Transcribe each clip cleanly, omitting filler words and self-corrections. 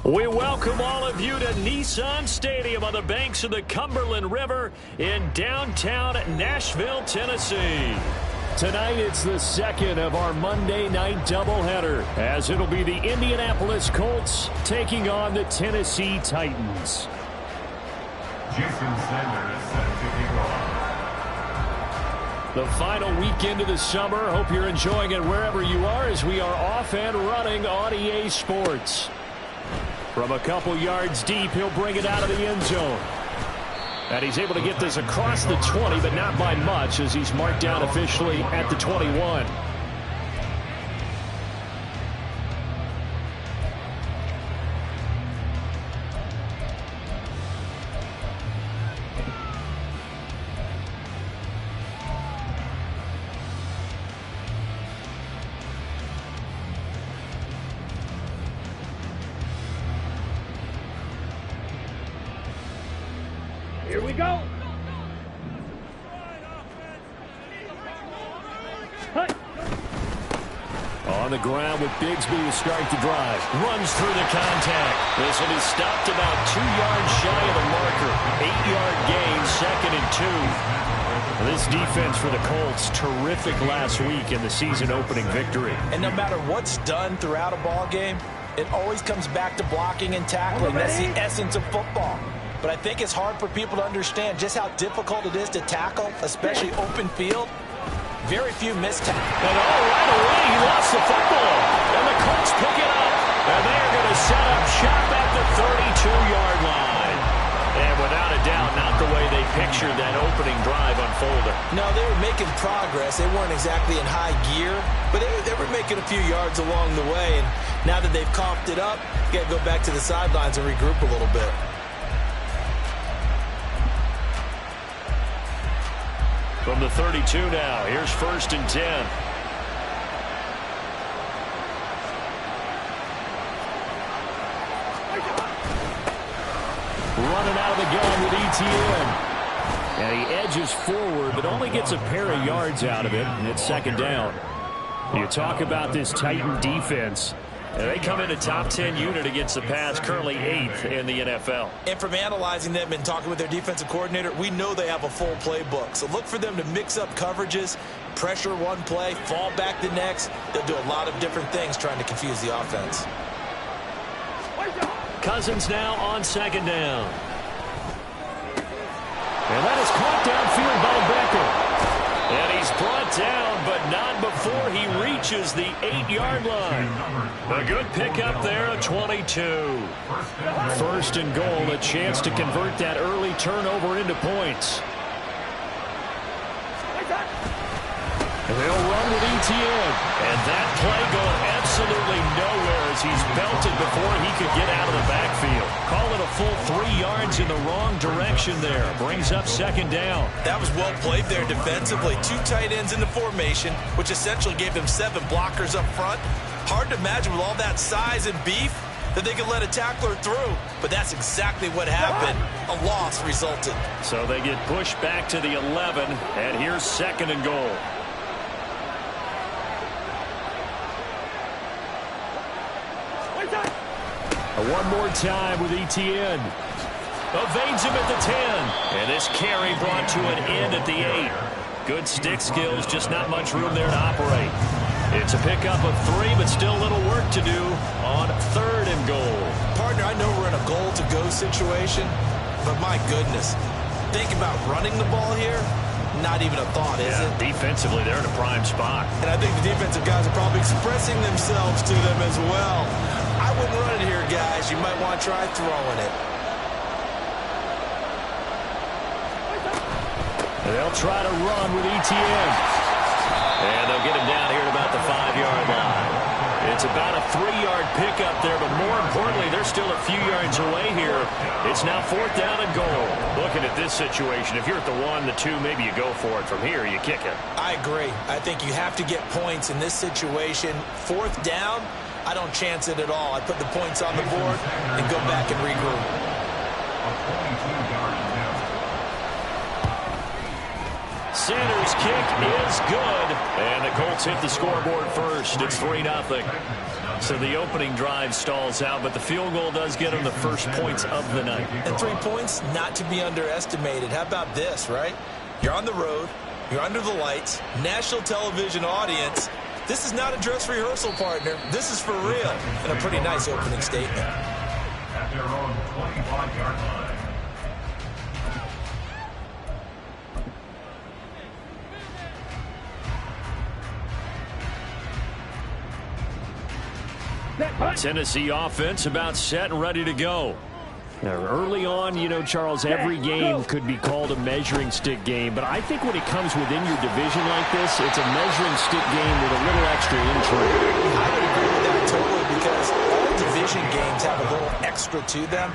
We welcome all of you to Nissan Stadium on the banks of the Cumberland River in downtown Nashville, Tennessee. Tonight it's the second of our Monday night doubleheader, as it'll be the Indianapolis Colts taking on the Tennessee Titans. Jason Sanders set to kick off. The final weekend of the summer. Hope you're enjoying it wherever you are, as we are off and running on EA Sports. From a couple yards deep, he'll bring it out of the end zone. And he's able to get this across the 20, but not by much, as he's marked down officially at the 21. Here we go. On the ground with Bigsby to start the drive. Runs through the contact. This one is stopped about 2 yards shy of the marker. 8-yard gain, 2nd and 2. This defense for the Colts, terrific last week in the season-opening victory. And no matter what's done throughout a ball game, it always comes back to blocking and tackling. That's the essence of football. But I think it's hard for people to understand just how difficult it is to tackle, especially open field. Very few missed tackles. And right away, he lost the football. And the Colts pick it up. And they are going to set up shop at the 32-yard line. And without a doubt, not the way they pictured that opening drive unfolded. No, they were making progress. They weren't exactly in high gear, but they were making a few yards along the way. And now that they've coughed it up, you got to go back to the sidelines and regroup a little bit. From the 32 now, here's 1st and 10. Running out of the gun with ETN. And he edges forward, but only gets a pair of yards out of it, and it's 2nd down. You talk about this Titan defense. And they come in a top 10 unit against the pass, currently 8th in the NFL. And from analyzing them and talking with their defensive coordinator, we know they have a full playbook. So look for them to mix up coverages, pressure one play, fall back the next. They'll do a lot of different things trying to confuse the offense. Cousins now on 2nd down. And that is caught downfield by Becker. And he's brought down, but not before he reaches the 8-yard line. A good pickup there at 22. 1st and goal, a chance to convert that early turnover into points. And they'll run with ETN. And that play going absolutely nowhere as he's belted before he could get out of the backfield. Call it a full 3 yards in the wrong direction there. Brings up 2nd down. That was well played there defensively. 2 tight ends in the formation, which essentially gave them 7 blockers up front. Hard to imagine with all that size and beef that they could let a tackler through. But that's exactly what happened. A loss resulted. So they get pushed back to the 11, and here's 2nd and goal. One more time with ETN. Evades him at the 10. And this carry brought to an end at the 8. Good stick skills, just not much room there to operate. It's a pickup of 3, but still a little work to do on 3rd and goal. Partner, I know we're in a goal-to-go situation, but my goodness, think about running the ball here. Not even a thought, is it? Defensively, they're in a prime spot. And I think the defensive guys are probably expressing themselves to them as well. I wouldn't run it here, guys. You might want to try throwing it. They'll try to run with ETN. And they'll get him down here at about the 5-yard line. It's about a 3-yard pickup there, but more importantly, they're still a few yards away here. It's now 4th down and goal. Looking at this situation, if you're at the 1, the 2, maybe you go for it. From here, you kick it. I agree. I think you have to get points in this situation. 4th down, I don't chance it at all. I put the points on the board and go back and regroup. Sanders' kick is good. And the Colts hit the scoreboard first. It's 3-0. So the opening drive stalls out, but the field goal does get them the first points of the night. And 3 points, not to be underestimated. How about this, right? You're on the road. You're under the lights. National television audience. This is not a dress rehearsal, partner. This is for real. And a pretty nice opening statement. At their own 25-yard line. Tennessee offense about set and ready to go. Now, early on, you know, Charles, every game could be called a measuring stick game, but I think when it comes within your division like this, it's a measuring stick game with a little extra intrigue. I would agree with that totally, because all division games have a little extra to them.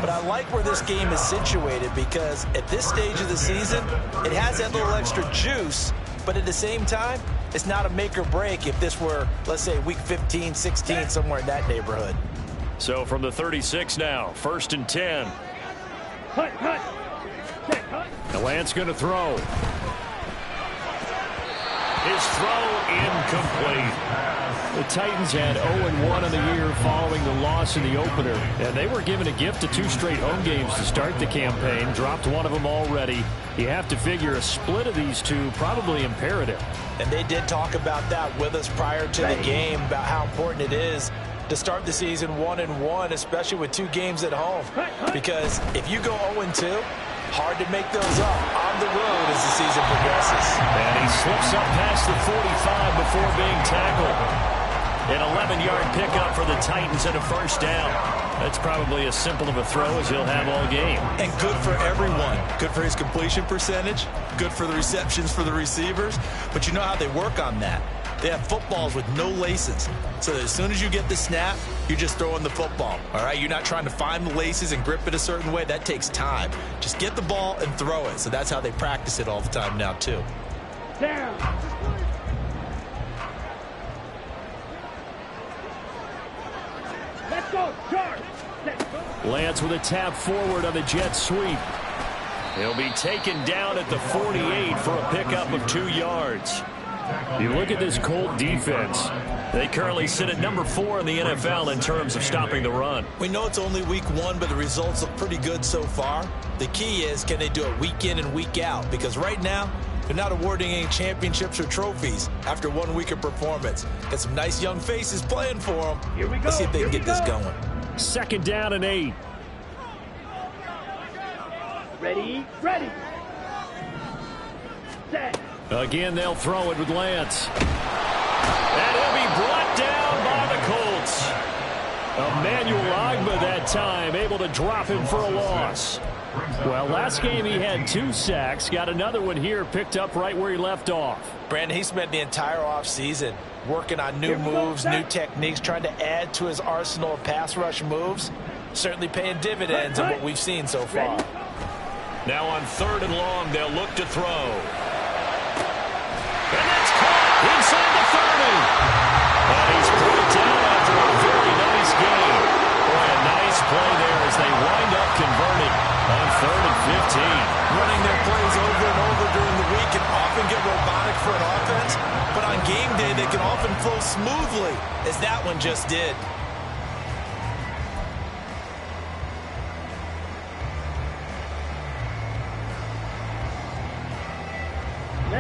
But I like where this game is situated, because at this stage of the season, it has that little extra juice, but at the same time, it's not a make or break if this were, let's say, week 15, 16, somewhere in that neighborhood. So from the 36 now, 1st and 10. The Lance going to throw. His throw incomplete. The Titans had 0-1 in the year following the loss in the opener. And they were given a gift of 2 straight home games to start the campaign. Dropped one of them already. You have to figure a split of these two probably imperative. And they did talk about that with us prior to the game, about how important it is to start the season 1-1, especially with 2 games at home. Because if you go 0-2, hard to make those up on the road as the season progresses. And he slips up past the 45 before being tackled. An 11-yard pickup for the Titans and a first down. That's probably as simple of a throw as he'll have all game. And good for everyone. Good for his completion percentage. Good for the receptions for the receivers. But you know how they work on that. They have footballs with no laces. So as soon as you get the snap, you're just throwing the football. All right? You're not trying to find the laces and grip it a certain way. That takes time. Just get the ball and throw it. So that's how they practice it all the time now, too. Down. Let's go, charge. Let's go. Lance with a tap forward on the jet sweep. He'll be taken down at the 48 for a pickup of 2 yards. You look at this Colt defense. They currently sit at number 4 in the NFL in terms of stopping the run. We know it's only week 1, but the results look pretty good so far. The key is, can they do it week in and week out? Because right now, they're not awarding any championships or trophies after 1 week of performance. Got some nice young faces playing for them. Here we go. Let's see if they can get this going. 2nd down and 8. Ready, ready. Set. Again, they'll throw it with Lance. And he'll be brought down by the Colts. Emmanuel Ogbah that time, able to drop him for a loss. Well, last game he had 2 sacks. Got another one here, picked up right where he left off. Brandon, he spent the entire offseason working on new moves, new techniques, trying to add to his arsenal of pass rush moves. Certainly paying dividends in what we've seen so far. Now on 3rd and long, they'll look to throw. And that's caught inside the 30. And he's put it down after a very nice game. Boy, a nice play there as they wind up converting on 3rd and 15. Running their plays over and over during the week can often get robotic for an offense, but on game day they can often flow smoothly, as that one just did.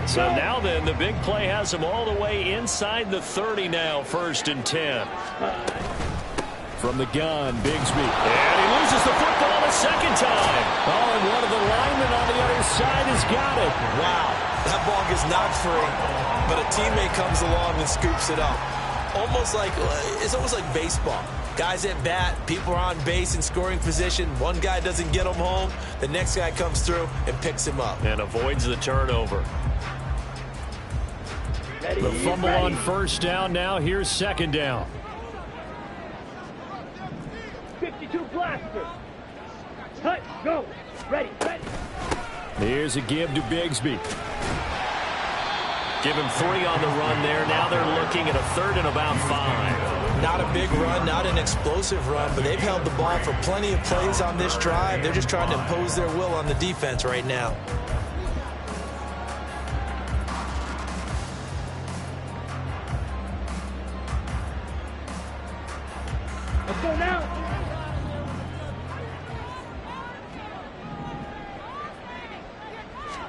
So now then, the big play has them all the way inside the 30 now, 1st and 10. From the gun, Bigsby. And he loses the football a 2nd time. Oh, and one of the linemen on the other side has got it. Wow, that ball gets knocked free, but a teammate comes along and scoops it up. It's almost like baseball. Guys at bat, people are on base in scoring position. One guy doesn't get him home. The next guy comes through and picks him up. And avoids the turnover. The fumble on 1st down now. Here's 2nd down. 52 blaster. Cut, go. Ready, ready. Here's a give to Bigsby. Give him 3 on the run there. Now they're looking at a 3rd and about 5. Not a big run, not an explosive run, but they've held the ball for plenty of plays on this drive. They're just trying to impose their will on the defense right now. Let's go now.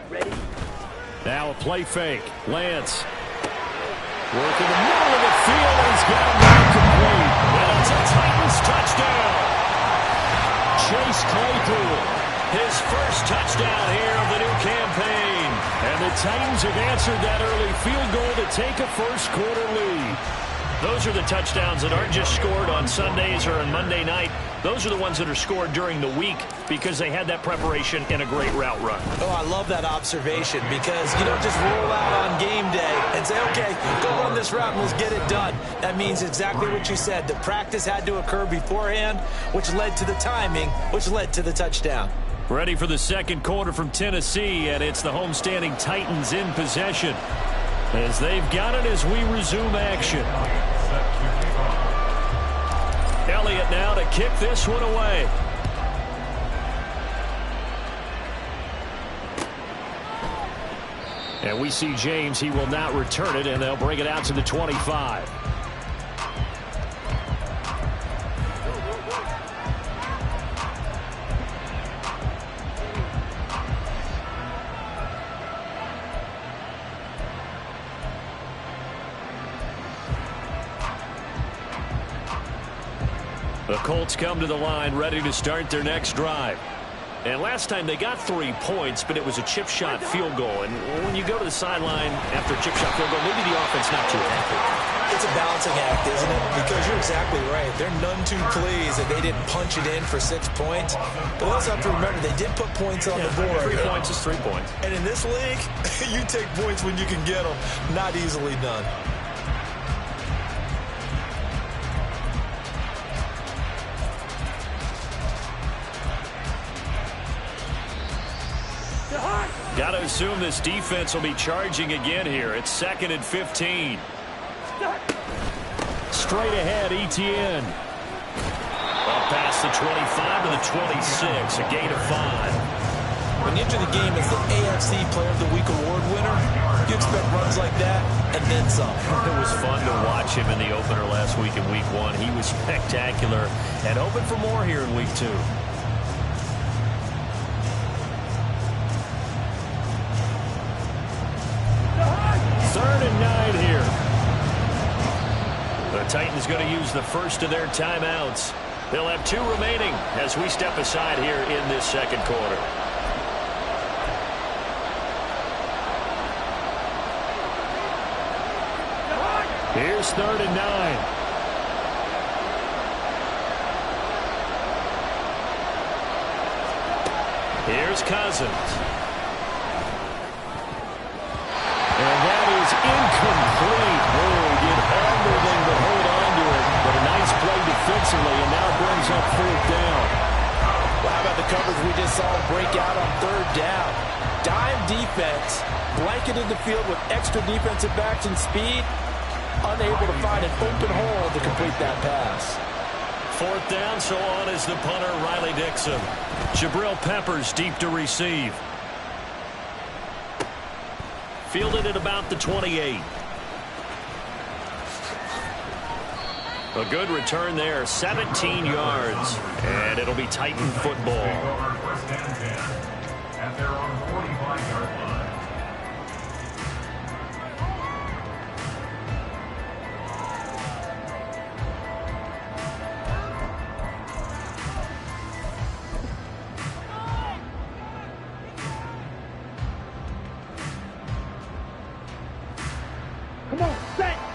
Ready? Now a play fake. Lance. Work in the middle of the field, and he's got him now complete. And it's a Titans touchdown. Chase Claypool, his first touchdown here of the new campaign. And the Titans have answered that early field goal to take a first-quarter lead. Those are the touchdowns that aren't just scored on Sundays or on Monday night. Those are the ones that are scored during the week because they had that preparation in a great route run. Oh, I love that observation because you don't just roll out on game day and say, okay, go run this route and let's get it done. That means exactly what you said. The practice had to occur beforehand, which led to the timing, which led to the touchdown. Ready for the second quarter from Tennessee, and it's the homestanding Titans in possession as they've got it as we resume action. Elliott now to kick this one away. And we see James. He will not return it, and they'll bring it out to the 25. The Colts come to the line ready to start their next drive. And last time they got 3 points, but it was a chip shot field goal. And when you go to the sideline after a chip shot field goal, maybe the offense not too happy. It's a balancing act, isn't it? Because you're exactly right. They're none too pleased that they didn't punch it in for 6 points. But we also have to remember they did put points on the board. 3 points is 3 points. And in this league, you take points when you can get them. Not easily done. Got to assume this defense will be charging again here. It's 2nd and 15. Straight ahead, Etienne. Up past the 25 to the 26, a gain of 5. When you enter the game as the AFC Player of the Week award winner, you expect runs like that and then some. It was fun to watch him in the opener last week in Week 1. He was spectacular and hoping for more here in Week 2. The Titans going to use the first of their timeouts. They'll have 2 remaining as we step aside here in this second quarter. Here's 3rd and 9. Here's Cousins. And that is incomplete. Oh, did everything but hold on to it. But a nice play defensively, and now brings up 4th down. Well, how about the coverage we just saw break out on 3rd down? Dime defense, blanketed the field with extra defensive backs and speed, unable to find an open hole to complete that pass. 4th down, so on is the punter, Riley Dixon. Jabril Peppers deep to receive. Fielded at about the 28. A good return there, 17 yards. And it'll be Titan football. At their own 45-yard line.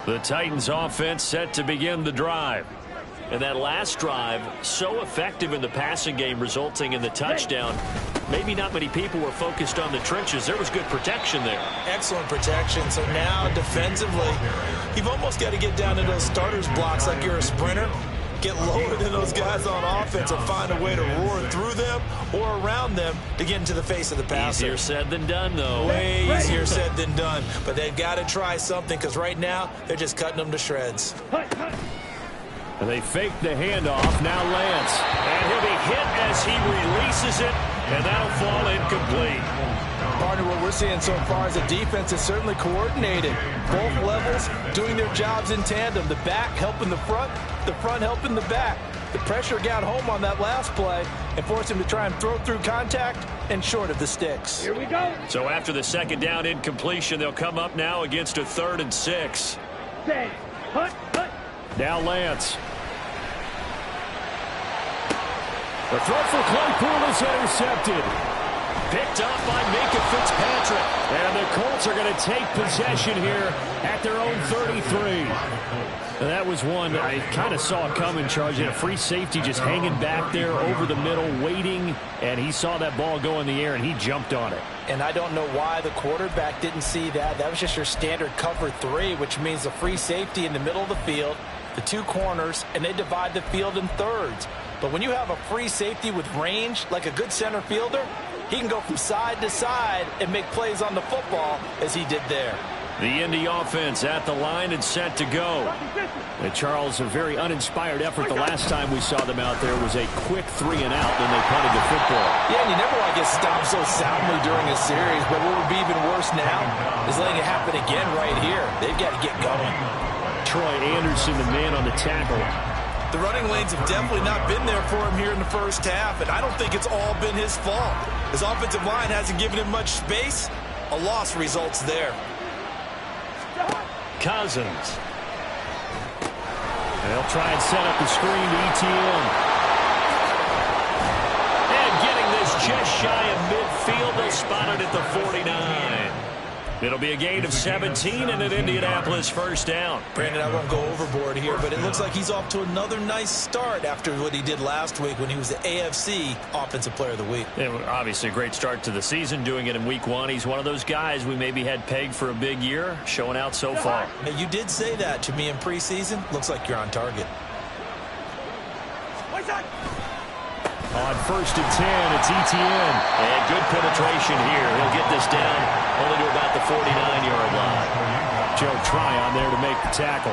The Titans offense set to begin the drive. And that last drive, so effective in the passing game, resulting in the touchdown. Maybe not many people were focused on the trenches. There was good protection there. Excellent protection. So now defensively, you've almost got to get down to those starters blocks like you're a sprinter. Get lower than those guys on offense and find a way to roar through them or around them to get into the face of the passer. Easier said than done, though. Way easier said than done. But they've got to try something because right now they're just cutting them to shreds. And they fake the handoff. Now Lance. And he'll be hit as he releases it. And that'll fall incomplete. Partner, what we're seeing so far is the defense is certainly coordinated. Both levels doing their jobs in tandem. The back helping the front helping the back. The pressure got home on that last play and forced him to try and throw through contact and short of the sticks. Here we go. So after the second down incompletion, they'll come up now against a 3rd and 6. Say, hut. Now Lance. The throw for Claypool is intercepted. Picked up by Minkah Fitzpatrick. And the Colts are going to take possession here at their own 33. That was one I kind of saw coming, Charles. He had a free safety just hanging back there over the middle, waiting, and he saw that ball go in the air, and he jumped on it. And I don't know why the quarterback didn't see that. That was just your standard cover 3, which means the free safety in the middle of the field, the 2 corners, and they divide the field in thirds. But when you have a free safety with range, like a good center fielder, he can go from side to side and make plays on the football as he did there. The Indy offense at the line and set to go. And Charles, a very uninspired effort the last time we saw them out there was a quick 3-and-out when they punted the football. Yeah, and you never want to get stopped so soundly during a series, but what would be even worse now is letting it happen again right here. They've got to get going. Troy Anderson, the man on the tackle. The running lanes have definitely not been there for him here in the first half, and I don't think it's all been his fault. His offensive line hasn't given him much space. A loss results there. Cousins. And they'll try and set up the screen to ETN. And getting this just shy of midfield, they'll spot it at the 49. It'll be a gain of 17 and an Indianapolis first down. Brandon, I won't go overboard here, but it looks like he's off to another nice start after what he did last week when he was the AFC Offensive Player of the Week. Yeah, obviously a great start to the season, doing it in week 1. He's one of those guys we maybe had pegged for a big year, showing out so far. Now, you did say that to me in preseason. Looks like you're on target. On 1st and 10, it's ETN. And good penetration here. He'll get this down only to about the 49-yard line. Joe Tryon there to make the tackle.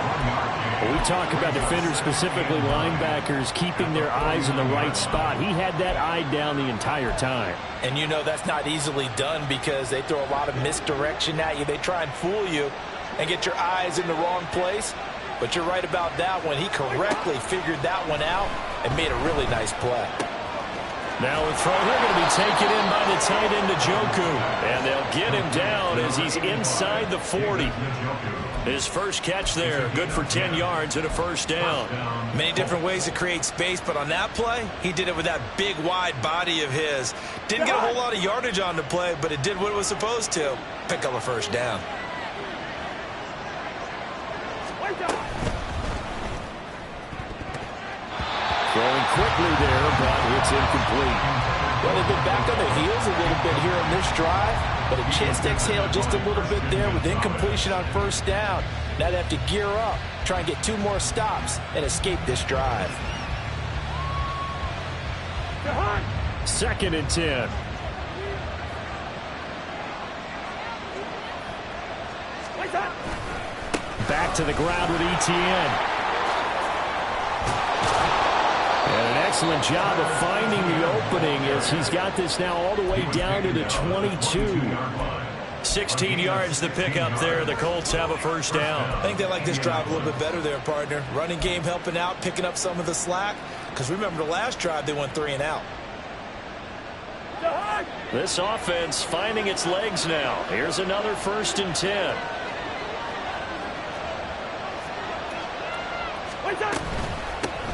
When we talk about defenders, specifically linebackers, keeping their eyes in the right spot, he had that eye down the entire time. And you know that's not easily done because they throw a lot of misdirection at you. They try and fool you and get your eyes in the wrong place. But you're right about that one. He correctly figured that one out and made a really nice play. Now a throw here going to be taken in by the tight end Njoku. And they'll get him down as he's inside the 40. His first catch there, good for 10 yards and a first down. Many different ways to create space, but on that play, he did it with that big, wide body of his. Didn't get a whole lot of yardage on the play, but it did what it was supposed to. Pick up a first down. Throwing quickly there, but it's incomplete. Well, they've been back on their heels a little bit here on this drive, but a chance to exhale just a little bit there with incompletion on first down. Now they have to gear up, try and get 2 more stops, and escape this drive. 2nd and 10. Back to the ground with ETN. And an excellent job of finding the opening as he's got this now all the way down to the 22. 16 yards the pickup there. The Colts have a first down. I think they like this drive a little bit better there, partner. Running game helping out, picking up some of the slack. Because remember the last drive, they went 3-and-out. This offense finding its legs now. Here's another 1st and 10.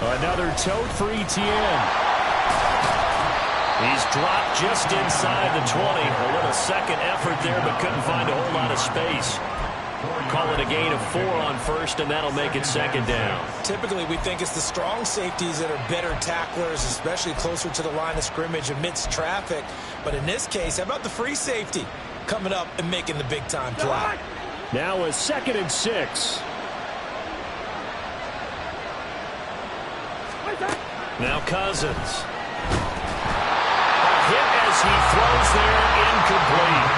Another tote for ETN. He's dropped just inside the 20. A little second effort there, but couldn't find a whole lot of space. Call it a gain of 4 on first, and that'll make it 2nd down. Typically, we think it's the strong safeties that are better tacklers, especially closer to the line of scrimmage amidst traffic. But in this case, how about the free safety coming up and making the big-time play? Now a 2nd and 6. Now Cousins. A hit as he throws there, incomplete.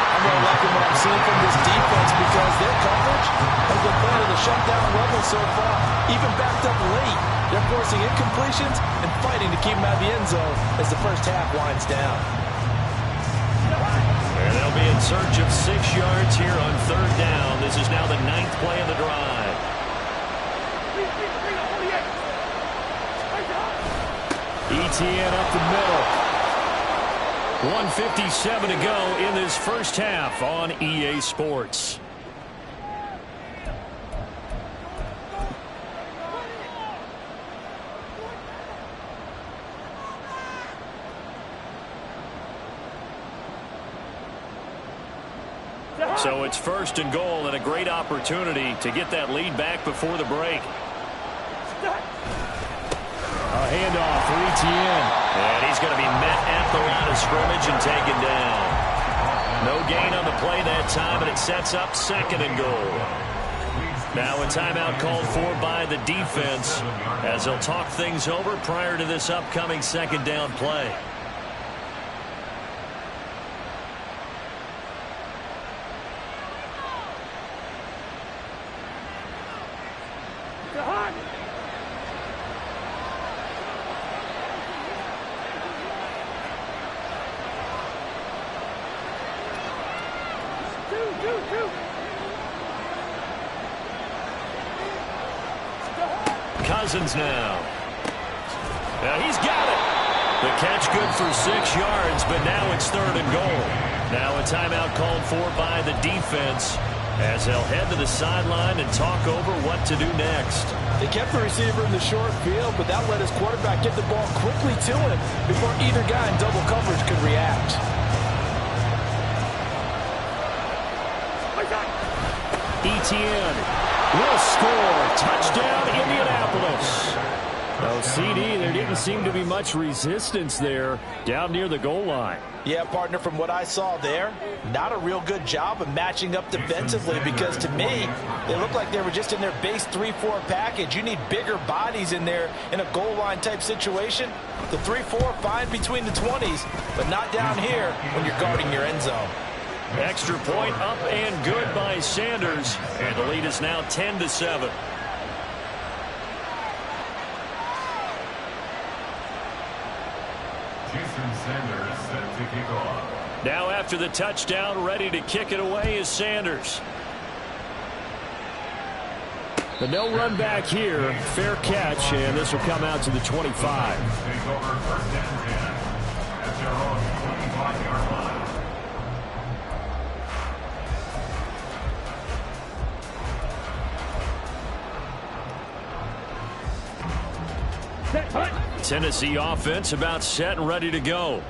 I'm really liking what I'm seeing from this defense because their coverage has been playing at a shutdown level so far. Even backed up late, they're forcing incompletions and fighting to keep them out of the end zone as the first half winds down. And they'll be in search of 6 yards here on 3rd down. This is now the 9th play of the drive. ETN up the middle. 1:57 to go in this first half on EA Sports. So it's first and goal and a great opportunity to get that lead back before the break. A handoff for ETN. And he's going to be met at the line of scrimmage and taken down. No gain on the play that time, and it sets up second and goal. Now a timeout called for by the defense as they'll talk things over prior to this upcoming second down play. Cousins now. He's got it. The catch good for 6 yards, but now it's third and goal. Now a timeout called for by the defense as they'll head to the sideline and talk over what to do next. They kept the receiver in the short field, but that let his quarterback get the ball quickly to him before either guy in double coverage could react. ETN will score. Touchdown, Indianapolis. No, CD, there didn't seem to be much resistance there down near the goal line. Yeah, partner, from what I saw there, not a real good job of matching up defensively because to me, they looked like they were just in their base 3-4 package. You need bigger bodies in there in a goal line type situation. The 3-4 fine between the 20s, but not down here when you're guarding your end zone. Extra point up and good by Sanders, and the lead is now 10-7. Jason Sanders set to kick off. Now after the touchdown, ready to kick it away is Sanders. But no run back here. Fair catch, and this will come out to the 25. Take over first and 10 at their own 25-yard line. Tennessee offense about set and ready to go.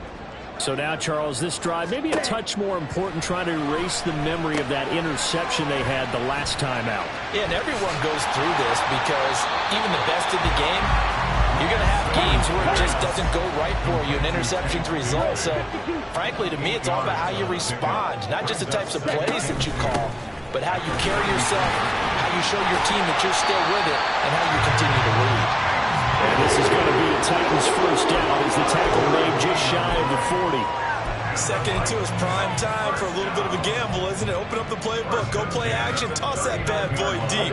So now, Charles, this drive maybe a touch more important, trying to erase the memory of that interception they had the last time out. Yeah, and everyone goes through this because even the best in the game, you're going to have games where it just doesn't go right for you, and interceptions result. So, frankly, to me, it's all about how you respond, not just the types of plays that you call, but how you carry yourself, how you show your team that you're still with it, and how you continue to lead. And this is going to be a Titans first down as the tackle made just shy of the 40. Second and 2 is prime time for a little bit of a gamble, isn't it? Open up the playbook, go play action, toss that bad boy deep.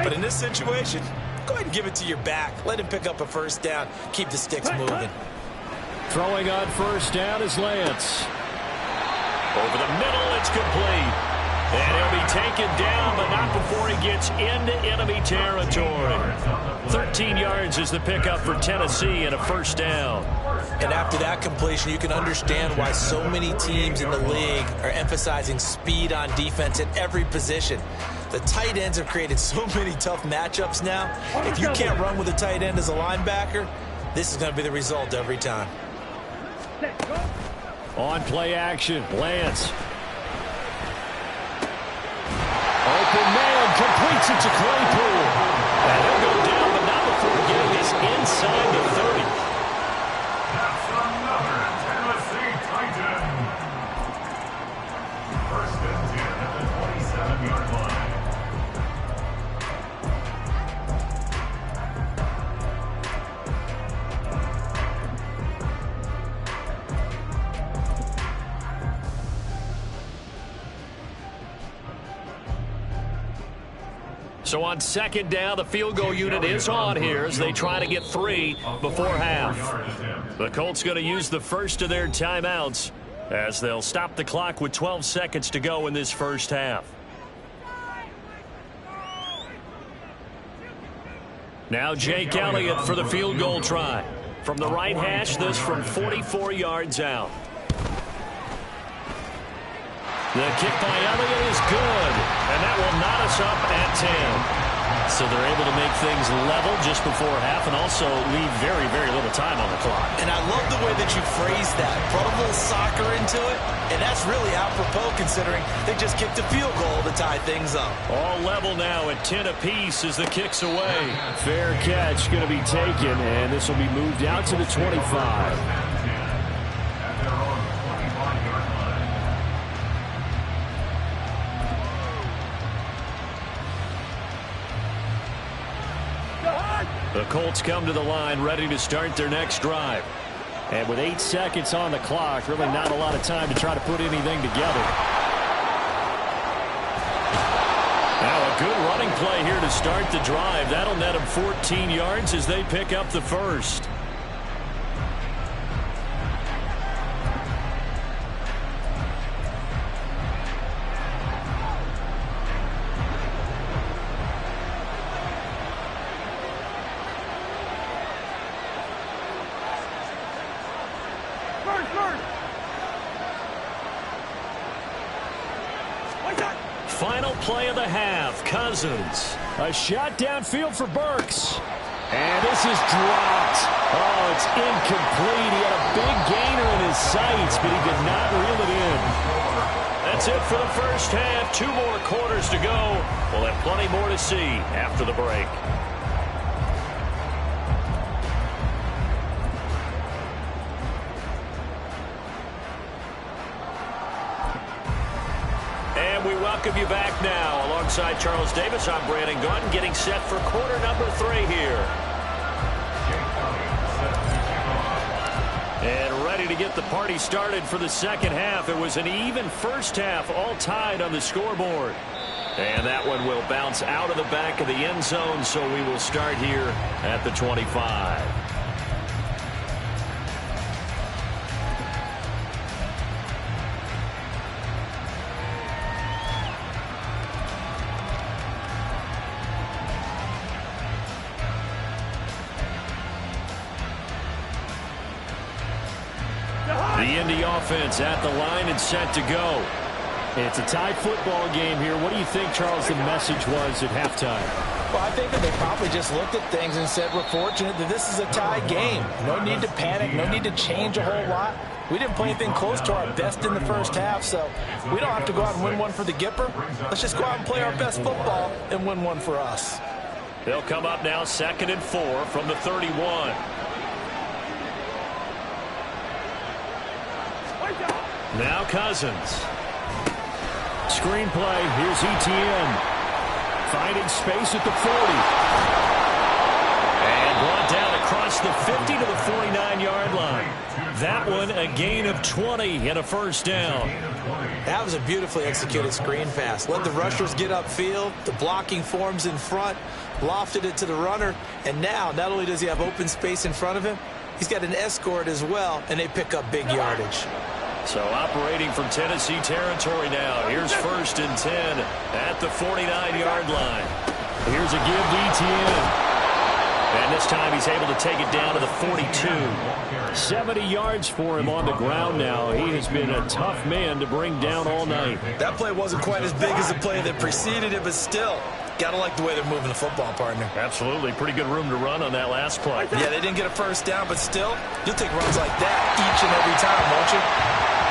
But in this situation, go ahead and give it to your back. Let him pick up a first down. Keep the sticks moving. Throwing on first down is Lance. Over the middle, it's complete. And he'll be taken down, but not before he gets into enemy territory. 13 yards is the pickup for Tennessee and a first down. And after that completion, you can understand why so many teams in the league are emphasizing speed on defense at every position. The tight ends have created so many tough matchups now. If you can't run with a tight end as a linebacker, this is going to be the result every time. On play action, Lance. Open man, completes it to Claypool. And he'll go down, but not before getting this inside the 30. That's another Tennessee Titan. First and 10 at the 27-yard line. So on second down, the field goal unit is on here as they try to get 3 before half. The Colts going to use the first of their timeouts as they'll stop the clock with 12 seconds to go in this first half. Now Jake Elliott for the field goal try. From the right hash, this from 44 yards out. The kick by Elliott is good, and that will knot us up at 10. So they're able to make things level just before half and also leave very, very little time on the clock. And I love the way that you phrase that. Brought a little soccer into it, and that's really apropos considering they just kicked a field goal to tie things up. All level now at 10 apiece as the kick's away. Fair catch going to be taken, and this will be moved out to the 25. The Colts come to the line ready to start their next drive. And with 8 seconds on the clock, really not a lot of time to try to put anything together. Now a good running play here to start the drive. That'll net them 14 yards as they pick up the first. Final play of the half. Cousins. A shot downfield for Burks. And this is dropped. Oh, it's incomplete. He had a big gainer in his sights, but he did not reel it in. That's it for the first half. 2 more quarters to go. We'll have plenty more to see after the break. We welcome you back now. Alongside Charles Davis, I'm Brandon Gunn, getting set for quarter number 3 here. And ready to get the party started for the second half. It was an even first half, all tied on the scoreboard. And that one will bounce out of the back of the end zone, so we will start here at the 25. The Indy offense at the line and set to go. It's a tie football game here. What do you think, Charles, the message was at halftime? Well, I think that they probably just looked at things and said, we're fortunate that this is a tie game. No need to panic. No need to change a whole lot. We didn't play anything close to our best in the first half, so we don't have to go out and win one for the Gipper. Let's just go out and play our best football and win one for us. They'll come up now 2nd and 4 from the 31. Now Cousins. Screenplay. Here's Etienne. Finding space at the 40. And brought down across the 50 to the 49-yard line. That one a gain of 20 and a first down. That was a beautifully executed screen pass. Let the rushers get upfield. The blocking forms in front. Lofted it to the runner. And now, not only does he have open space in front of him, he's got an escort as well, and they pick up big yardage. So operating from Tennessee territory now. Here's 1st and 10 at the 49-yard line. Here's a give to Etienne. And this time he's able to take it down to the 42. 70 yards for him on the ground now. He has been a tough man to bring down all night. That play wasn't quite as big as the play that preceded it, but still, got to like the way they're moving the football, partner. Absolutely. Pretty good room to run on that last play. Yeah, they didn't get a first down, but still, you'll take runs like that each and every time, won't you?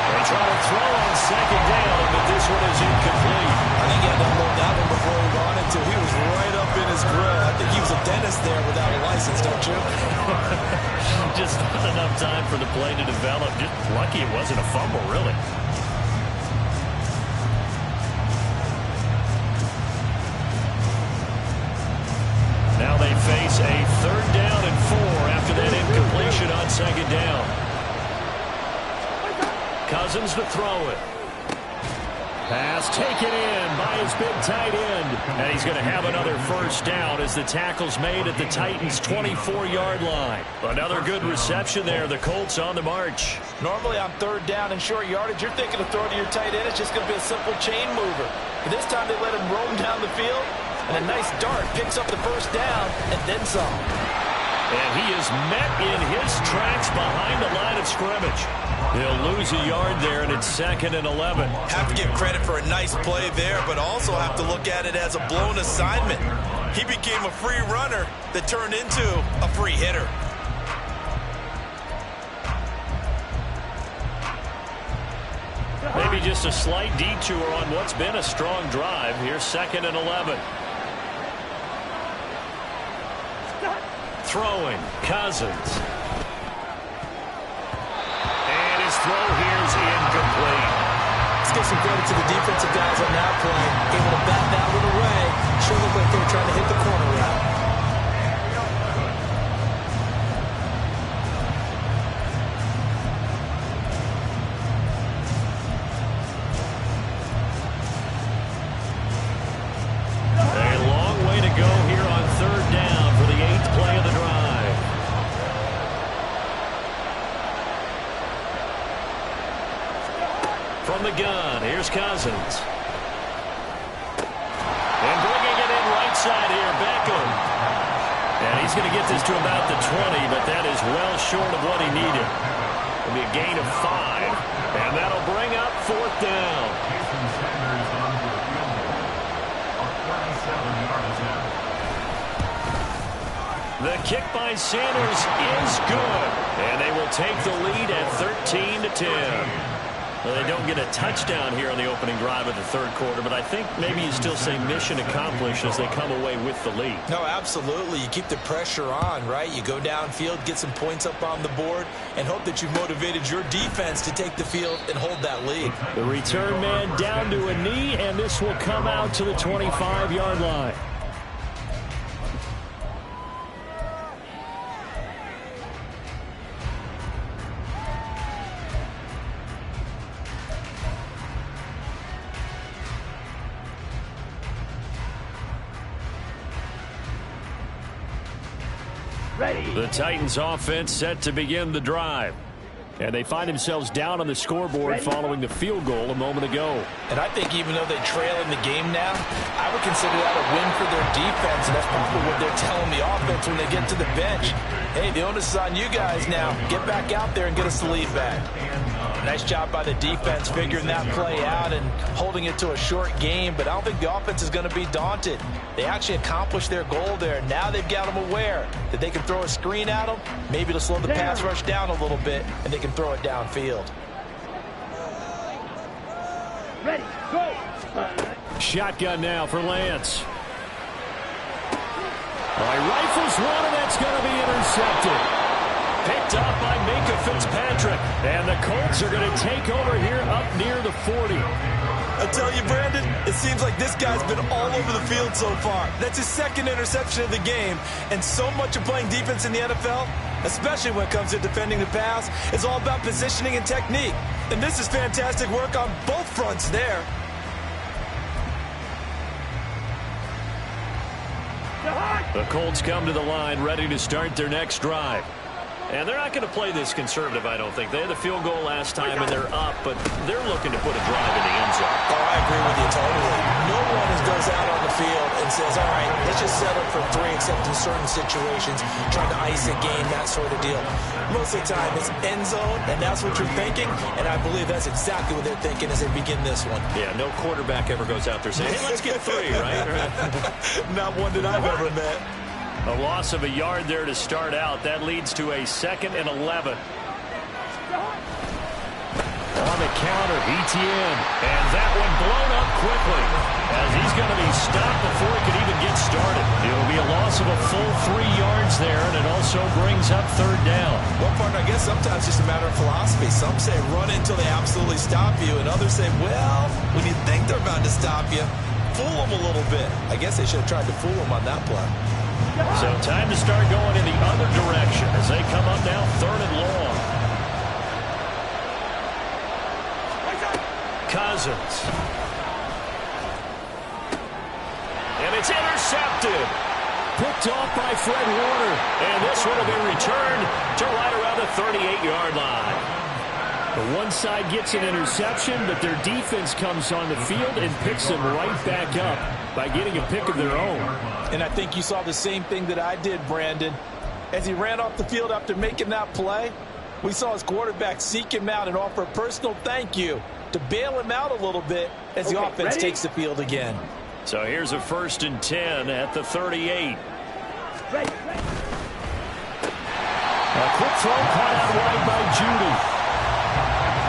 They try to throw on 2nd down, but this one is incomplete. I think he had to unload that one before he wanted to. He was right up in his grill. I think he was a dentist there without a license, don't you? Just not enough time for the play to develop. Just lucky it wasn't a fumble, really. Now they face a 3rd down and 4 after that incompletion on 2nd down. Cousins to throw it. Pass taken in by his big tight end. And he's going to have another first down as the tackle's made at the Titans' 24-yard line. Another good reception there. The Colts on the march. Normally on 3rd down and short yardage, you're thinking of throwing to your tight end. It's just going to be a simple chain mover. But this time they let him roam down the field. And a nice dart picks up the first down and then some. And he is met in his tracks behind the line of scrimmage. He'll lose a yard there, and it's 2nd and 11. Have to give credit for a nice play there, but also have to look at it as a blown assignment. He became a free runner that turned into a free hitter. Maybe just a slight detour on what's been a strong drive. Here's 2nd and 11. Throwing, Cousins. And his throw here is incomplete. Let's give some credit to the defensive guys on that play. Able to bat that one away. Sure looked like they were trying to hit the corner route. A long way to go here on 3rd down for the 8th play of the drive. From the gun, here's Cousins. And bringing it in right side here, Beckham. And he's going to get this to about the 20, but that is well short of what he needed. It'll be a gain of 5, and that'll bring up 4th down. Jason Sanders onto the field goal of 37 yards out. The kick by Sanders is good, and they will take the lead at 13-10. Well, they don't get a touchdown here on the opening drive of the 3rd quarter, but I think maybe you still say mission accomplished as they come away with the lead. No, absolutely. You keep the pressure on, right? You go downfield, get some points up on the board, and hope that you've motivated your defense to take the field and hold that lead. The return man down to a knee, and this will come out to the 25-yard line. Ready. The Titans offense set to begin the drive. And they find themselves down on the scoreboard following the field goal a moment ago. And I think even though they trail in the game now, I would consider that a win for their defense, and that's probably what they're telling the offense when they get to the bench. Hey, the onus is on you guys now. Get back out there and get us the lead back. Nice job by the defense figuring that play out and holding it to a short game, but I don't think the offense is going to be daunted. They actually accomplished their goal there. Now they've got them aware that they can throw a screen at them, maybe to slow the pass rush down a little bit, and they can throw it downfield. Ready, go! Shotgun now for Lance. Rifles one, and that's going to be intercepted. Picked up by Minkah Fitzpatrick. And the Colts are going to take over here up near the 40. I tell you, Brandon, it seems like this guy's been all over the field so far. That's his 2nd interception of the game. And so much of playing defense in the NFL, especially when it comes to defending the pass, is all about positioning and technique. And this is fantastic work on both fronts there. The Colts come to the line ready to start their next drive. And they're not going to play this conservative, I don't think. They had the field goal last time, and they're up, but they're looking to put a drive in the end zone. Oh, I agree with you totally. No one goes out on the field and says, all right, let's just settle for 3, except in certain situations, trying to ice a game, that sort of deal. Most of the time, it's end zone, and that's what you're thinking, and I believe that's exactly what they're thinking as they begin this one. Yeah, no quarterback ever goes out there saying, hey, let's get 3, right? Not one that I've ever met. A loss of a yard there to start out. That leads to a 2nd and 11. On the counter, Etienne. And that one blown up quickly as he's going to be stopped before he could even get started. It'll be a loss of a full 3 yards there, and it also brings up 3rd down. One part, I guess sometimes it's just a matter of philosophy. Some say run until they absolutely stop you, and others say, well, when you think they're about to stop you, fool them a little bit. I guess they should have tried to fool them on that play. So time to start going in the other direction as they come up now 3rd and long. Cousins. And it's intercepted. Picked off by Fred Warner. And this one will be returned to right around the 38-yard line. The one side gets an interception, but their defense comes on the field and picks them right back up by getting a pick of their own. And I think you saw the same thing that I did, Brandon. As he ran off the field after making that play, we saw his quarterback seek him out and offer a personal thank you to bail him out a little bit as the offense takes the field again. So here's a 1st and 10 at the 38. Ready. A quick throw caught out wide by Judy.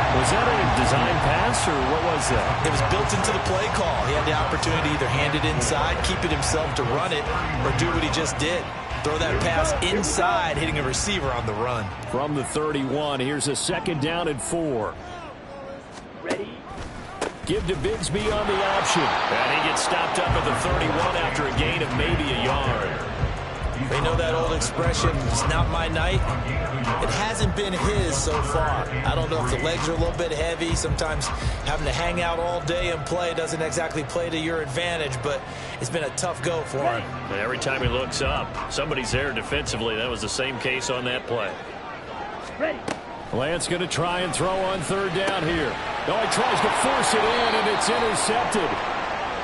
Was that a design pass, or what was that? It was built into the play call. He had the opportunity to either hand it inside, keep it himself to run it, or do what he just did. Throw that pass inside, hitting a receiver on the run. From the 31, here's a 2nd down and 4. Ready. Give to Bigsby on the option. And he gets stopped up at the 31 after a gain of maybe a yard. They know that old expression, it's not my night. It hasn't been his so far. I don't know if the legs are a little bit heavy. Sometimes having to hang out all day and play doesn't exactly play to your advantage, but it's been a tough go for him. And every time he looks up, somebody's there defensively. That was the same case on that play. Ready. Lance going to try and throw on 3rd down here. Oh, he tries to force it in, and it's intercepted.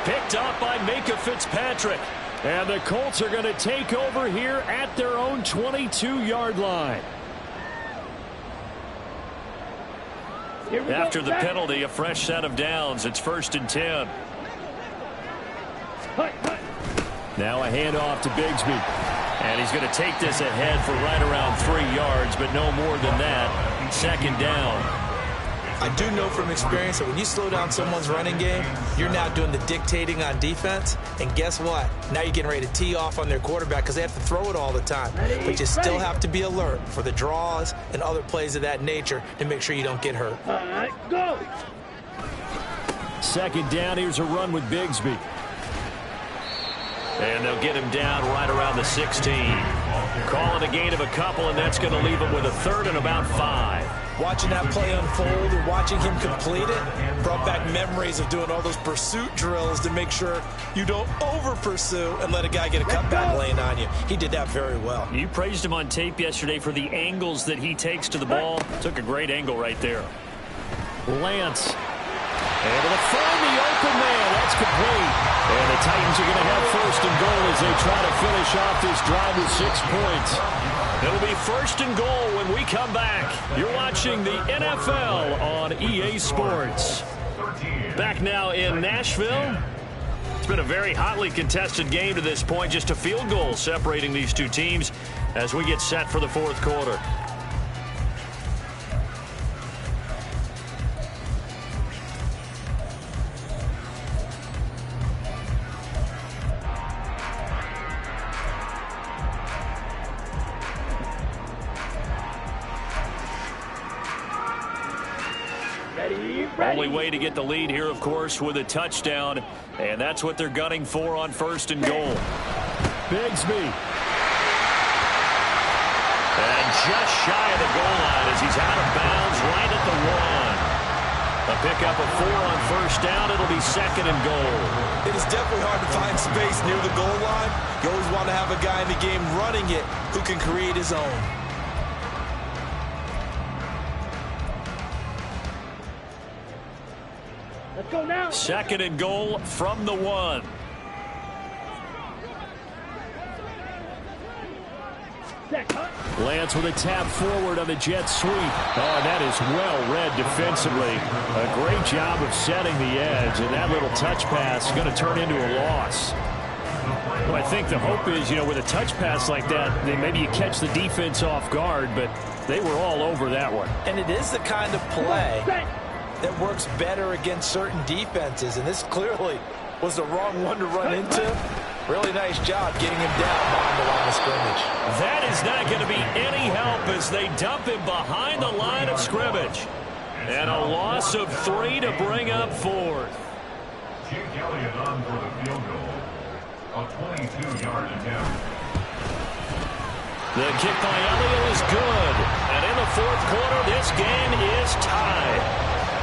Picked up by Micah Fitzpatrick. And the Colts are going to take over here at their own 22-yard line. After the penalty, a fresh set of downs. It's 1st and 10. Now a handoff to Bigsby. And he's going to take this ahead for right around 3 yards, but no more than that. 2nd down. I do know from experience that when you slow down someone's running game, you're now doing the dictating on defense. And guess what? Now you're getting ready to tee off on their quarterback because they have to throw it all the time. But you still have to be alert for the draws and other plays of that nature to make sure you don't get hurt. Go. 2nd down. Here's a run with Bigsby. And they'll get him down right around the 16. Call it a gain of a couple, and that's going to leave him with a 3rd and about 5. Watching that play unfold and watching him complete it brought back memories of doing all those pursuit drills to make sure you don't over-pursue and let a guy get a cutback lane on you. He did that very well. You praised him on tape yesterday for the angles that he takes to the ball. Took a great angle right there. Lance able to find the open man. That's complete. And the Titans are going to have 1st and goal as they try to finish off this drive with 6 points. It'll be 1st and goal when we come back. You're watching the NFL on EA Sports. Back now in Nashville. It's been a very hotly contested game to this point. Just a field goal separating these two teams as we get set for the 4th quarter. Only way to get the lead here, of course, with a touchdown. And that's what they're gunning for on 1st and goal. Bigsby. And just shy of the goal line as he's out of bounds right at the 1. A pickup of 4 on 1st down. It'll be 2nd and goal. It is definitely hard to find space near the goal line. You always want to have a guy in the game running it who can create his own. Let's go now. 2nd and goal from the 1. Lance with a tap forward on the jet sweep. Oh, that is well read defensively. A great job of setting the edge, and that little touch pass is going to turn into a loss. Well, I think the hope is, with a touch pass like that, then maybe you catch the defense off guard, but they were all over that one. And it is the kind of play that works better against certain defenses, and this clearly was the wrong one to run into. Really nice job getting him down behind the line of scrimmage. That is not going to be any help as they dump him behind the line of scrimmage. And a loss of 3 to bring up 4th. Chip Kelly is on for the field goal. A 22-yard attempt. The kick by Elliott is good. And in the 4th quarter, this game is tied.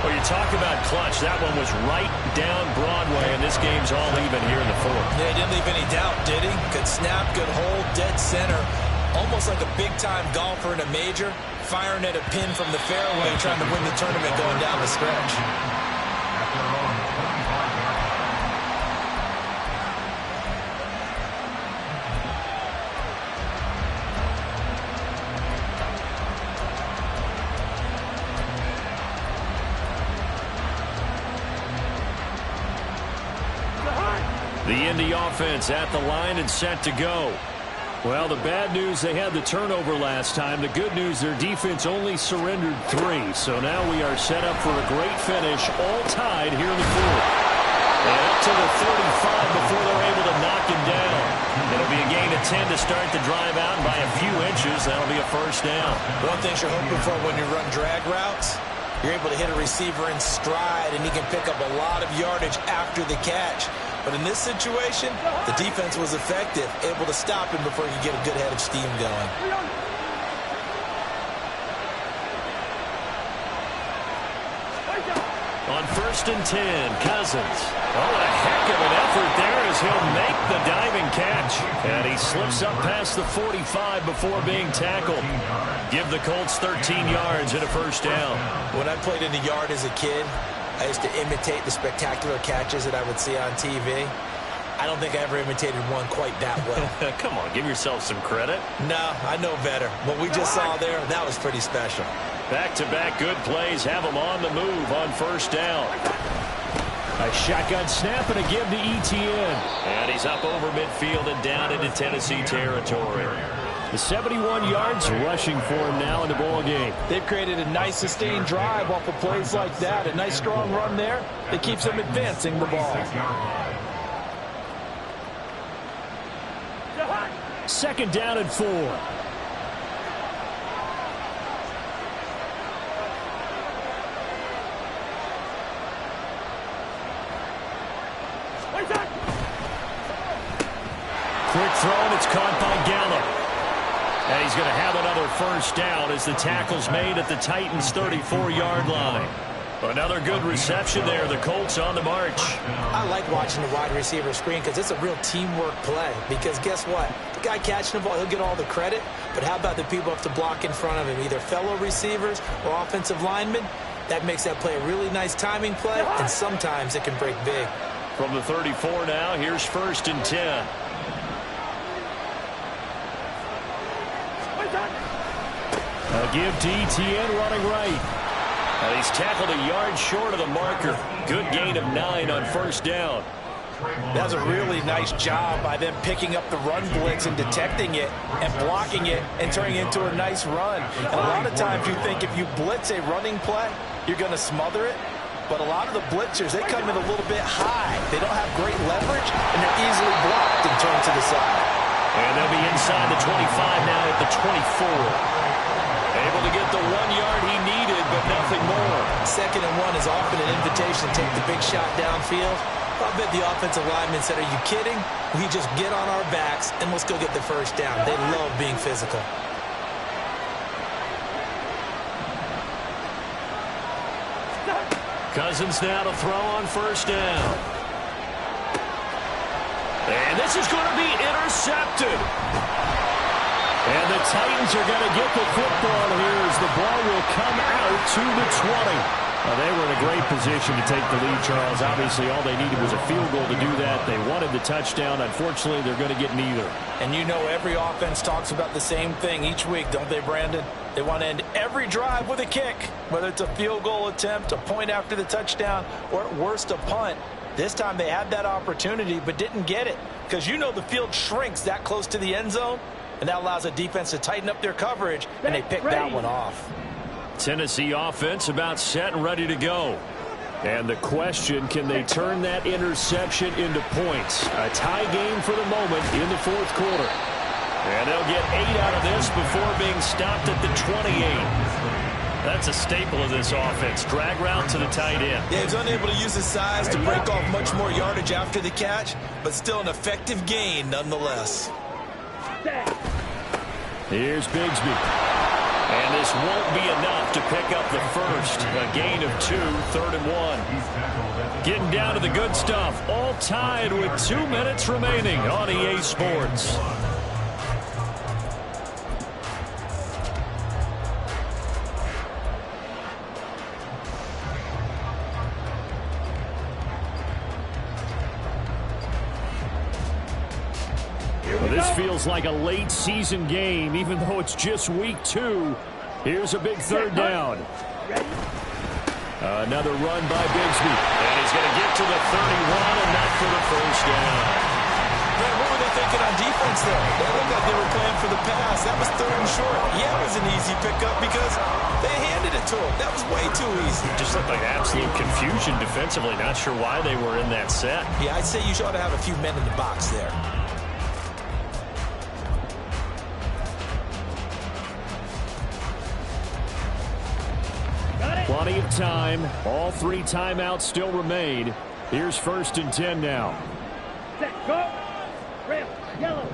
Well, you talk about clutch. That one was right down Broadway, and this game's all even here in the 4th. Yeah, he didn't leave any doubt, did he? Good snap, good hold, dead center. Almost like a big-time golfer in a major. firing at a pin from the fairway, trying to win the tournament going down the stretch. The Indy offense at the line and set to go. Well, the bad news, they had the turnover last time. The good news, their defense only surrendered 3. So now we are set up for a great finish, all tied here in the fourth. And up to the 35 before they're able to knock him down. It'll be a gain of 10 to start the drive out, and by a few inches, that'll be a first down. One thing you're hoping for when you run drag routes, you're able to hit a receiver in stride, and he can pick up a lot of yardage after the catch. But in this situation, the defense was effective, able to stop him before he could get a good head of steam going. On 1st and 10, Cousins. Oh, what a heck of an effort there as he'll make the diving catch. And he slips up past the 45 before being tackled. Give the Colts 13 yards and a first down. When I played in the yard as a kid, I used to imitate the spectacular catches that I would see on TV. I don't think I ever imitated one quite that well. Come on, give yourself some credit. No, I know better. What we just saw there, that was pretty special. Back-to-back good plays have him on the move on first down. A shotgun snap and a give to Etienne. And he's up over midfield and down into Tennessee territory. The 71 yards rushing for him now in the ball game. They've created a nice sustained drive off of plays like that. A nice strong run there that keeps them advancing the ball. 2nd down and 4. Quick throw, and it's caught by Gallup. And he's going to have another first down as the tackle's made at the Titans' 34-yard line. Another good reception there. The Colts on the march. I like watching the wide receiver screen because it's a real teamwork play. Because guess what? The guy catching the ball, he'll get all the credit. But how about the people have to block in front of him, either fellow receivers or offensive linemen? That makes that play a really nice timing play, and sometimes it can break big. From the 34 now, here's 1st and 10. A give to Etienne running right. And he's tackled a yard short of the marker. Good gain of 9 on first down. That's a really nice job by them picking up the run blitz and detecting it and blocking it and turning it into a nice run. And a lot of times you think if you blitz a running play, you're going to smother it. But a lot of the blitzers, they come in a little bit high. They don't have great leverage, and they're easily blocked and turned to the side. And they'll be inside the 25 now at the 24. Able to get the 1 yard he needed, but nothing more. 2nd and 1 is often an invitation to take the big shot downfield. I bet the offensive lineman said, are you kidding? We just get on our backs and let's go get the first down. They love being physical. Cousins now to throw on first down. And this is going to be intercepted. And the Titans are going to get the football here as the ball will come out to the 20. They were in a great position to take the lead, Charles. Obviously, all they needed was a field goal to do that. They wanted the touchdown. Unfortunately, they're going to get neither. And you know every offense talks about the same thing each week, don't they, Brandon? They want to end every drive with a kick, whether it's a field goal attempt, a point after the touchdown, or at worst, a punt. This time they had that opportunity but didn't get it because you know the field shrinks that close to the end zone, and that allows a defense to tighten up their coverage, and they pick that one off. Tennessee offense about set and ready to go. And the question, can they turn that interception into points? A tie game for the moment in the fourth quarter. And they'll get 8 out of this before being stopped at the 28. That's a staple of this offense. Drag route to the tight end. Yeah, he's unable to use his size to break off much more yardage after the catch, but still an effective gain nonetheless. Here's Bigsby. And this won't be enough to pick up the first. A gain of 2, 3rd and 1. Getting down to the good stuff. All tied with 2 minutes remaining on EA Sports. feels like a late season game, even though it's just week 2. Here's a big third down. Another run by Bigsby. And he's going to get to the 31 and not for the first down. Man, what were they thinking on defense there? They looked like they were playing for the pass. That was 3rd and short. Yeah, it was an easy pickup because they handed it to him. That was way too easy. Just looked like absolute confusion defensively. Not sure why they were in that set. Yeah, I'd say you ought to have a few men in the box there. Plenty of time. All 3 timeouts still remain. Here's 1st and 10 now. Set, go. Red, yellow.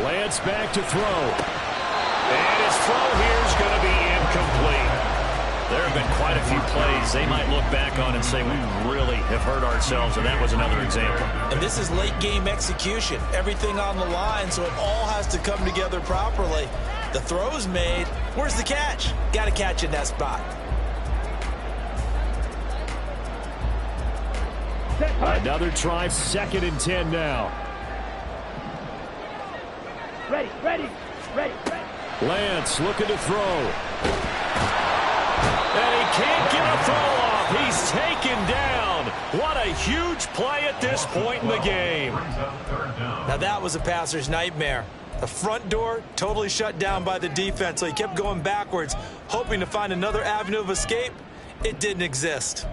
Lance back to throw. And his throw here is going to be incomplete. There have been quite a few plays they might look back on and say, we really have hurt ourselves, and that was another example. And this is late game execution. Everything on the line, so it all has to come together properly. The throw's made. Where's the catch? Got to catch in that spot. Another try, 2nd and 10 now. Ready, ready, ready, ready. Lance looking to throw. And he can't get a throw off. He's taken down. What a huge play at this point in the game. Now that was a passer's nightmare. The front door totally shut down by the defense, so he kept going backwards, hoping to find another avenue of escape. It didn't exist.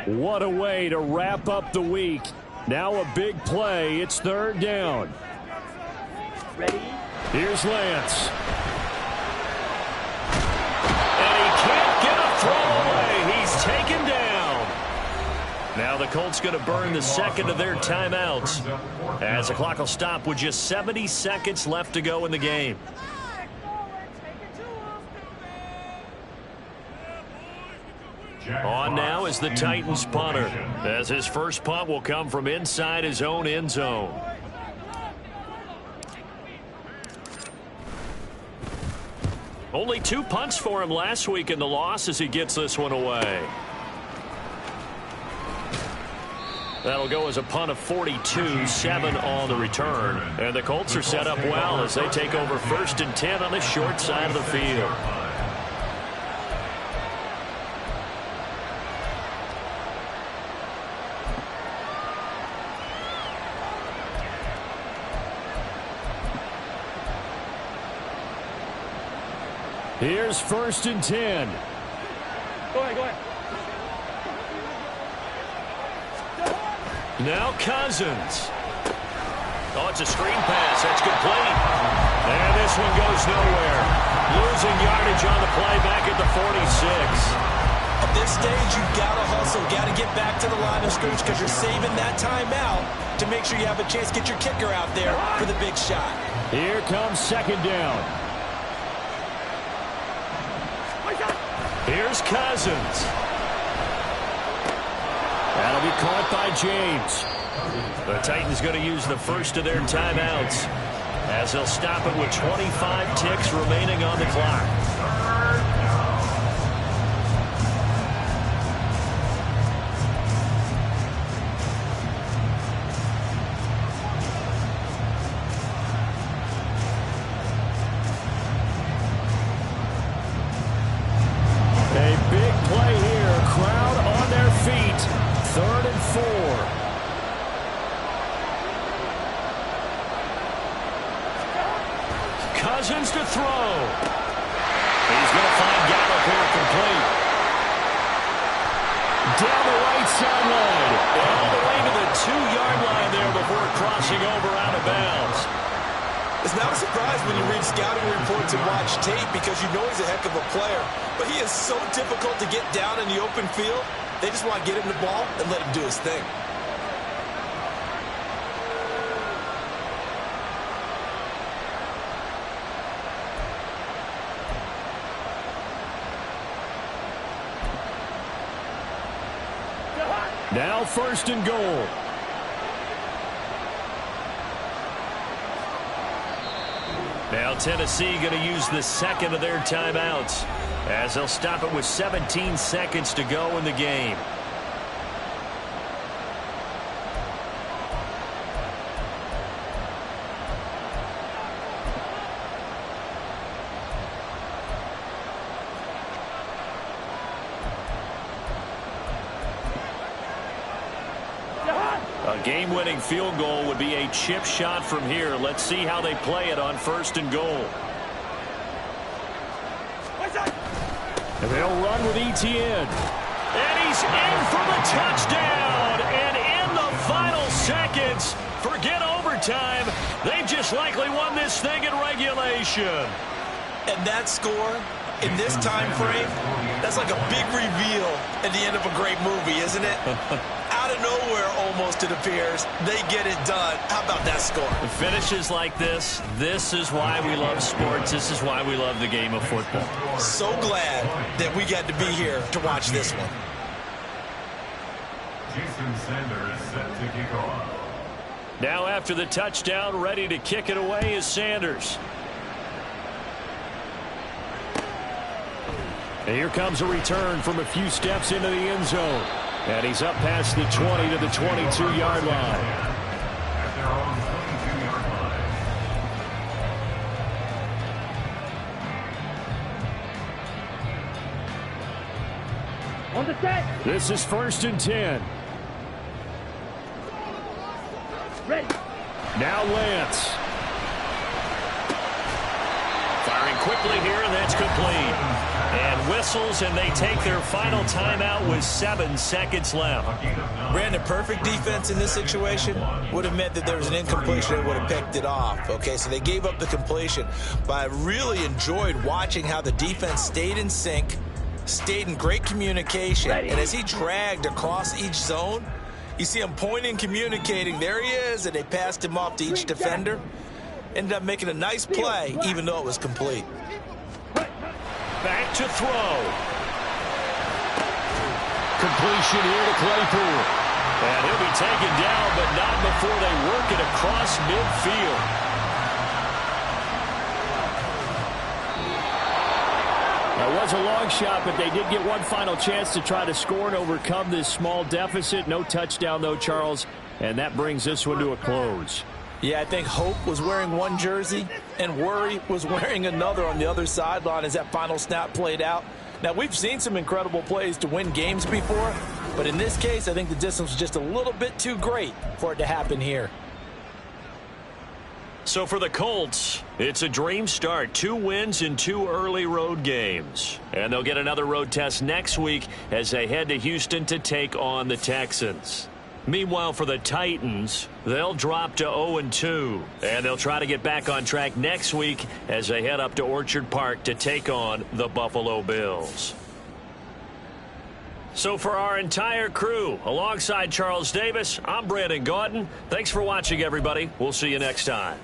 What a way to wrap up the week. Now a big play. It's 3rd down. Ready. Here's Lance. And he can't get a throw away. He's taken down. Now the Colts going to burn the 2nd of their timeouts as the clock will stop with just 70 seconds left to go in the game. On now is the Titans punter, as his first punt will come from inside his own end zone. Only 2 punts for him last week in the loss as he gets this one away. That'll go as a punt of 42, 7 on the return. And the Colts are set up well as they take over 1st and 10 on the short side of the field. Here's 1st and 10. Go ahead, go ahead. Now Cousins. Oh, it's a screen pass. That's complete. And this one goes nowhere. Losing yardage on the play back at the 46. At this stage, you've got to hustle. Got to get back to the line of scrimmage because you're saving that timeout to make sure you have a chance to get your kicker out there for the big shot. Here comes 2nd down. Here's Cousins. That'll be caught by James. The Titans going to use the first of their timeouts as they'll stop it with 25 ticks remaining on the clock. Cousins to throw. He's going to find Gallup here complete. Down the right sideline. All the way to the 2-yard line there before crossing over out of bounds. It's not a surprise when you read scouting reports and watch tape because you know he's a heck of a player. But he is so difficult to get down in the open field. They just want to get him the ball and let him do his thing. Now 1st and goal. Now Tennessee going to use the second of their timeouts as they'll stop it with 17 seconds to go in the game. A game-winning field goal would be a chip shot from here. Let's see how they play it on 1st and goal. And they'll run with Etienne. And he's in for the touchdown. And in the final seconds, forget overtime. They've just likely won this thing in regulation. And that score in this time frame, that's like a big reveal at the end of a great movie, isn't it? Out of nowhere, almost, it appears, they get it done. How about that score? Finishes like this is why we love sports. This is why we love the game of football. So glad that we got to be here to watch this one. Jason Sanders set to kick off. Now after the touchdown, ready to kick it away is Sanders. And here comes a return from a few steps into the end zone. And he's up past the 20 to the 22-yard line. At their own 22-yard line. On the set. This is 1st and 10. Ready. Now Lance. Firing quickly here, and that's complete. And whistles, and they take their final timeout with 7 seconds left. Brandon, perfect defense in this situation would have meant that there was an incompletion that would have picked it off. Okay, so they gave up the completion. But I really enjoyed watching how the defense stayed in sync, stayed in great communication. And as he dragged across each zone, you see him pointing, communicating. There he is, and they passed him off to each defender. Ended up making a nice play, even though it was complete. Back to throw. Completion here to Claypool. And he'll be taken down, but not before they work it across midfield. That was a long shot, but they did get one final chance to try to score and overcome this small deficit. No touchdown, though, Charles. And that brings this one to a close. Yeah, I think Hope was wearing one jersey and Worry was wearing another on the other sideline as that final snap played out. Now, we've seen some incredible plays to win games before, but in this case, I think the distance was just a little bit too great for it to happen here. So for the Colts, it's a dream start. 2 wins in 2 early road games. And they'll get another road test next week as they head to Houston to take on the Texans. Meanwhile, for the Titans, they'll drop to 0-2, and they'll try to get back on track next week as they head up to Orchard Park to take on the Buffalo Bills. So for our entire crew, alongside Charles Davis, I'm Brandon Gaudin. Thanks for watching, everybody. We'll see you next time.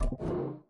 Kelly.